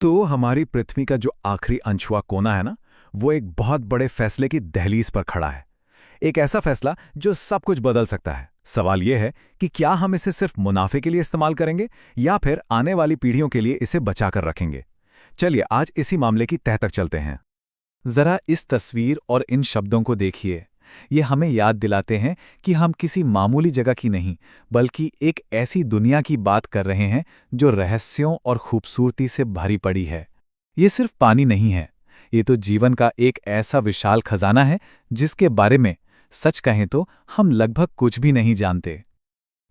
तो हमारी पृथ्वी का जो आखिरी अनछुआ कोना है ना, वो एक बहुत बड़े फैसले की दहलीज पर खड़ा है। एक ऐसा फैसला जो सब कुछ बदल सकता है। सवाल यह है कि क्या हम इसे सिर्फ मुनाफे के लिए इस्तेमाल करेंगे या फिर आने वाली पीढ़ियों के लिए इसे बचाकर रखेंगे। चलिए आज इसी मामले की तह तक चलते हैं। जरा इस तस्वीर और इन शब्दों को देखिए। ये हमें याद दिलाते हैं कि हम किसी मामूली जगह की नहीं, बल्कि एक ऐसी दुनिया की बात कर रहे हैं जो रहस्यों और खूबसूरती से भरी पड़ी है। ये सिर्फ पानी नहीं है, ये तो जीवन का एक ऐसा विशाल खजाना है जिसके बारे में सच कहें तो हम लगभग कुछ भी नहीं जानते।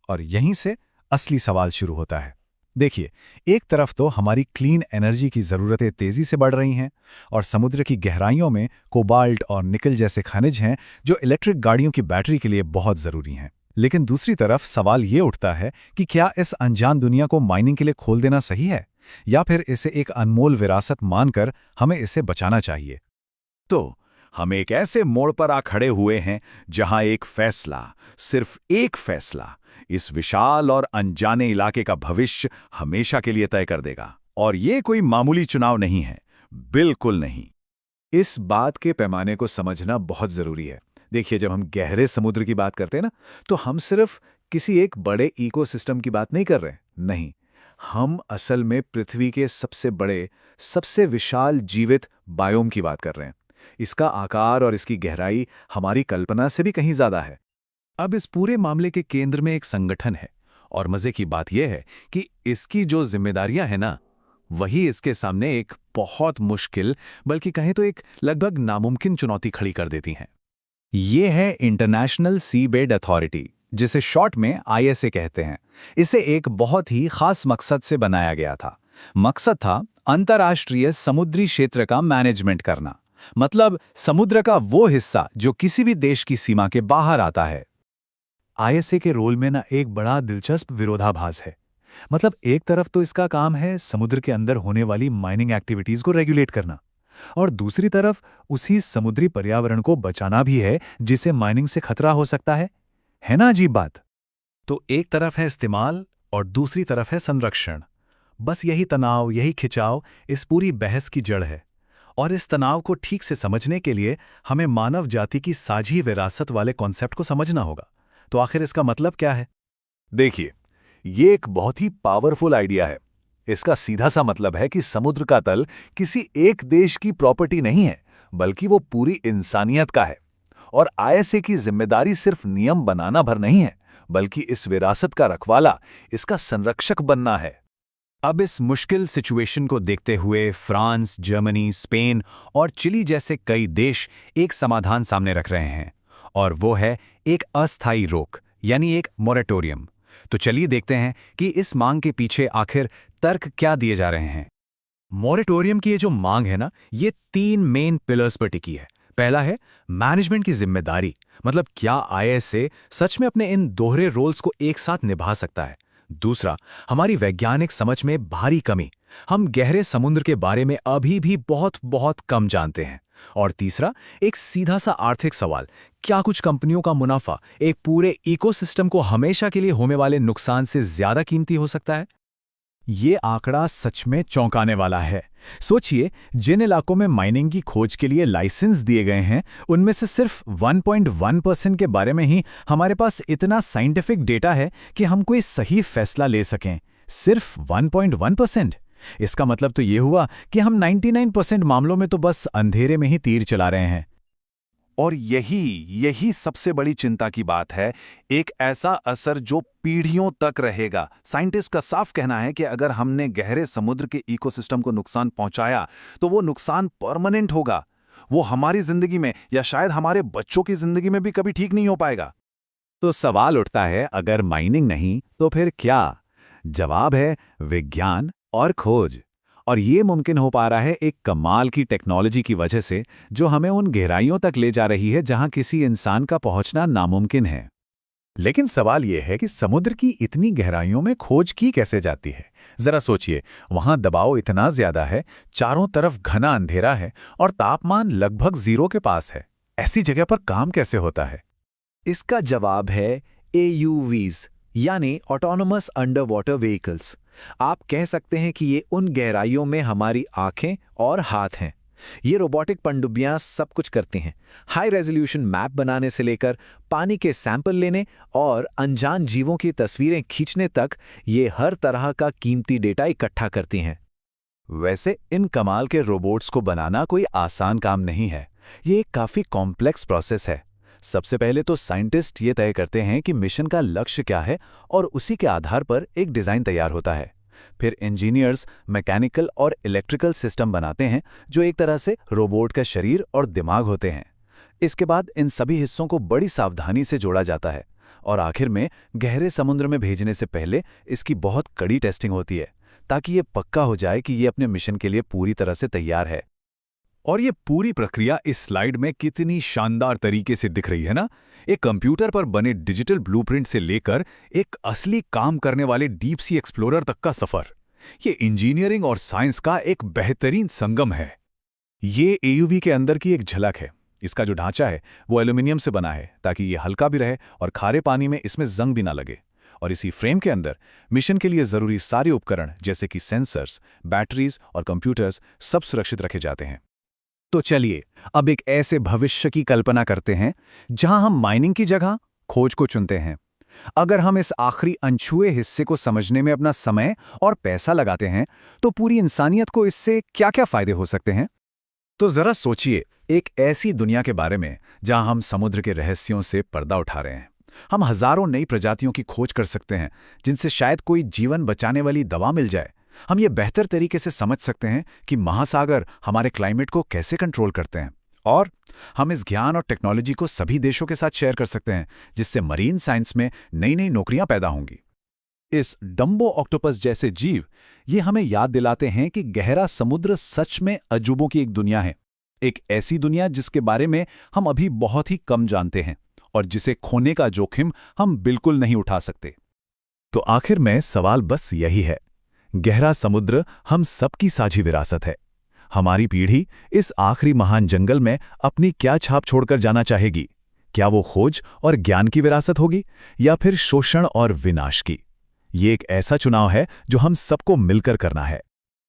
और यहीं से असली सवाल शुरू होता है। देखिए, एक तरफ तो हमारी क्लीन एनर्जी की ज़रूरतें तेज़ी से बढ़ रही हैं और समुद्र की गहराइयों में कोबाल्ट और निकल जैसे खनिज हैं जो इलेक्ट्रिक गाड़ियों की बैटरी के लिए बहुत ज़रूरी हैं। लेकिन दूसरी तरफ सवाल ये उठता है कि क्या इस अनजान दुनिया को माइनिंग के लिए खोल देना सही है या फिर इसे एक अनमोल विरासत मानकर हमें इसे बचाना चाहिए। तो हम एक ऐसे मोड़ पर आ खड़े हुए हैं जहां एक फैसला, सिर्फ एक फैसला, इस विशाल और अनजाने इलाके का भविष्य हमेशा के लिए तय कर देगा। और ये कोई मामूली चुनाव नहीं है, बिल्कुल नहीं। इस बात के पैमाने को समझना बहुत ज़रूरी है। देखिए, जब हम गहरे समुद्र की बात करते हैं ना, तो हम सिर्फ किसी एक बड़े इकोसिस्टम की बात नहीं कर रहे। नहीं, हम असल में पृथ्वी के सबसे बड़े, सबसे विशाल जीवित बायोम की बात कर रहे हैं। इसका आकार और इसकी गहराई हमारी कल्पना से भी कहीं ज़्यादा है। अब इस पूरे मामले के केंद्र में एक संगठन है और मजे की बात यह है कि इसकी जो जिम्मेदारियां हैं ना, वही इसके सामने एक बहुत मुश्किल, बल्कि कहें तो एक लगभग नामुमकिन चुनौती खड़ी कर देती हैं। ये है इंटरनेशनल सीबेड अथॉरिटी, जिसे शॉर्ट में आईएसए कहते हैं। इसे एक बहुत ही खास मकसद से बनाया गया था। मकसद था अंतर्राष्ट्रीय समुद्री क्षेत्र का मैनेजमेंट करना, मतलब समुद्र का वो हिस्सा जो किसी भी देश की सीमा के बाहर आता है। आईएसए के रोल में ना एक बड़ा दिलचस्प विरोधाभास है। मतलब एक तरफ तो इसका काम है समुद्र के अंदर होने वाली माइनिंग एक्टिविटीज को रेगुलेट करना, और दूसरी तरफ उसी समुद्री पर्यावरण को बचाना भी है जिसे माइनिंग से खतरा हो सकता है ना अजीब बात। तो एक तरफ है इस्तेमाल और दूसरी तरफ है संरक्षण। बस यही तनाव, यही खिंचाव इस पूरी बहस की जड़ है। और इस तनाव को ठीक से समझने के लिए हमें मानव जाति की साझी विरासत वाले कॉन्सेप्ट को समझना होगा। तो आखिर इसका मतलब क्या है? देखिए, ये एक बहुत ही पावरफुल आइडिया है। इसका सीधा सा मतलब है कि समुद्र का तल किसी एक देश की प्रॉपर्टी नहीं है, बल्कि वो पूरी इंसानियत का है। और आईएसए की जिम्मेदारी सिर्फ नियम बनाना भर नहीं है, बल्कि इस विरासत का रखवाला, इसका संरक्षक बनना है। अब इस मुश्किल सिचुएशन को देखते हुए फ्रांस, जर्मनी, स्पेन और चिली जैसे कई देश एक समाधान सामने रख रहे हैं, और वो है एक अस्थायी रोक, यानी एक मोरेटोरियम। तो चलिए देखते हैं कि इस मांग के पीछे आखिर तर्क क्या दिए जा रहे हैं। मोरेटोरियम की ये जो मांग है ना, ये 3 मेन पिलर्स पर टिकी है। पहला है मैनेजमेंट की जिम्मेदारी, मतलब क्या आईएसए सच में अपने इन दोहरे रोल्स को एक साथ निभा सकता है। दूसरा, हमारी वैज्ञानिक समझ में भारी कमी, हम गहरे समुद्र के बारे में अभी भी बहुत बहुत कम जानते हैं। और तीसरा, एक सीधा सा आर्थिक सवाल, क्या कुछ कंपनियों का मुनाफा एक पूरे इकोसिस्टम को हमेशा के लिए होने वाले नुकसान से ज्यादा कीमती हो सकता है? ये आंकड़ा सच में चौंकाने वाला है। सोचिए, जिन इलाकों में माइनिंग की खोज के लिए लाइसेंस दिए गए हैं, उनमें से सिर्फ 1.1% के बारे में ही हमारे पास इतना साइंटिफिक डेटा है कि हम कोई सही फैसला ले सकें। सिर्फ 1.1%। इसका मतलब तो ये हुआ कि हम 99% मामलों में तो बस अंधेरे में ही तीर चला रहे हैं। और यही सबसे बड़ी चिंता की बात है, एक ऐसा असर जो पीढ़ियों तक रहेगा। साइंटिस्ट का साफ कहना है कि अगर हमने गहरे समुद्र के इकोसिस्टम को नुकसान पहुंचाया, तो वो नुकसान परमानेंट होगा। वो हमारी जिंदगी में या शायद हमारे बच्चों की जिंदगी में भी कभी ठीक नहीं हो पाएगा। तो सवाल उठता है, अगर माइनिंग नहीं तो फिर क्या? जवाब है विज्ञान और खोज। और ये मुमकिन हो पा रहा है एक कमाल की टेक्नोलॉजी की वजह से, जो हमें उन गहराइयों तक ले जा रही है जहां किसी इंसान का पहुंचना नामुमकिन है। लेकिन सवाल यह है कि समुद्र की इतनी गहराइयों में खोज की कैसे जाती है? जरा सोचिए, वहां दबाव इतना ज्यादा है, चारों तरफ घना अंधेरा है और तापमान लगभग 0 के पास है। ऐसी जगह पर काम कैसे होता है? इसका जवाब है AUVs, यानी ऑटोनोमस अंडर वाटर व्हीकल्स। आप कह सकते हैं कि ये उन गहराइयों में हमारी आंखें और हाथ हैं। ये रोबोटिक पनडुब्बियां सब कुछ करती हैं, हाई रेजोल्यूशन मैप बनाने से लेकर पानी के सैंपल लेने और अनजान जीवों की तस्वीरें खींचने तक ये हर तरह का कीमती डेटा इकट्ठा करती हैं। वैसे इन कमाल के रोबोट्स को बनाना कोई आसान काम नहीं है। ये एक काफ़ी कॉम्प्लेक्स प्रोसेस है। सबसे पहले तो साइंटिस्ट ये तय करते हैं कि मिशन का लक्ष्य क्या है और उसी के आधार पर एक डिज़ाइन तैयार होता है। फिर इंजीनियर्स मैकेनिकल और इलेक्ट्रिकल सिस्टम बनाते हैं जो एक तरह से रोबोट का शरीर और दिमाग होते हैं। इसके बाद इन सभी हिस्सों को बड़ी सावधानी से जोड़ा जाता है और आखिर में गहरे समुद्र में भेजने से पहले इसकी बहुत कड़ी टेस्टिंग होती है ताकि ये पक्का हो जाए कि ये अपने मिशन के लिए पूरी तरह से तैयार है। और ये पूरी प्रक्रिया इस स्लाइड में कितनी शानदार तरीके से दिख रही है ना। एक कंप्यूटर पर बने डिजिटल ब्लूप्रिंट से लेकर एक असली काम करने वाले डीप सी एक्सप्लोरर तक का सफर, ये इंजीनियरिंग और साइंस का एक बेहतरीन संगम है। ये एयूवी के अंदर की एक झलक है। इसका जो ढांचा है वो एल्यूमिनियम से बना है ताकि ये हल्का भी रहे और खारे पानी में इसमें जंग भी ना लगे। और इसी फ्रेम के अंदर मिशन के लिए जरूरी सारे उपकरण जैसे कि सेंसर्स, बैटरीज और कंप्यूटर्स सब सुरक्षित रखे जाते हैं। तो चलिए अब एक ऐसे भविष्य की कल्पना करते हैं जहां हम माइनिंग की जगह खोज को चुनते हैं। अगर हम इस आखिरी अनछुए हिस्से को समझने में अपना समय और पैसा लगाते हैं तो पूरी इंसानियत को इससे क्या-क्या फायदे हो सकते हैं। तो जरा सोचिए एक ऐसी दुनिया के बारे में जहां हम समुद्र के रहस्यों से पर्दा उठा रहे हैं। हम हजारों नई प्रजातियों की खोज कर सकते हैं जिनसे शायद कोई जीवन बचाने वाली दवा मिल जाए। हम ये बेहतर तरीके से समझ सकते हैं कि महासागर हमारे क्लाइमेट को कैसे कंट्रोल करते हैं और हम इस ज्ञान और टेक्नोलॉजी को सभी देशों के साथ शेयर कर सकते हैं जिससे मरीन साइंस में नई नई नौकरियां पैदा होंगी। इस डम्बो ऑक्टोपस जैसे जीव ये हमें याद दिलाते हैं कि गहरा समुद्र सच में अजूबों की एक दुनिया है। एक ऐसी दुनिया जिसके बारे में हम अभी बहुत ही कम जानते हैं और जिसे खोने का जोखिम हम बिल्कुल नहीं उठा सकते। तो आखिर में सवाल बस यही है, गहरा समुद्र हम सबकी साझी विरासत है। हमारी पीढ़ी इस आखिरी महान जंगल में अपनी क्या छाप छोड़कर जाना चाहेगी? क्या वो खोज और ज्ञान की विरासत होगी या फिर शोषण और विनाश की? ये एक ऐसा चुनाव है जो हम सबको मिलकर करना है।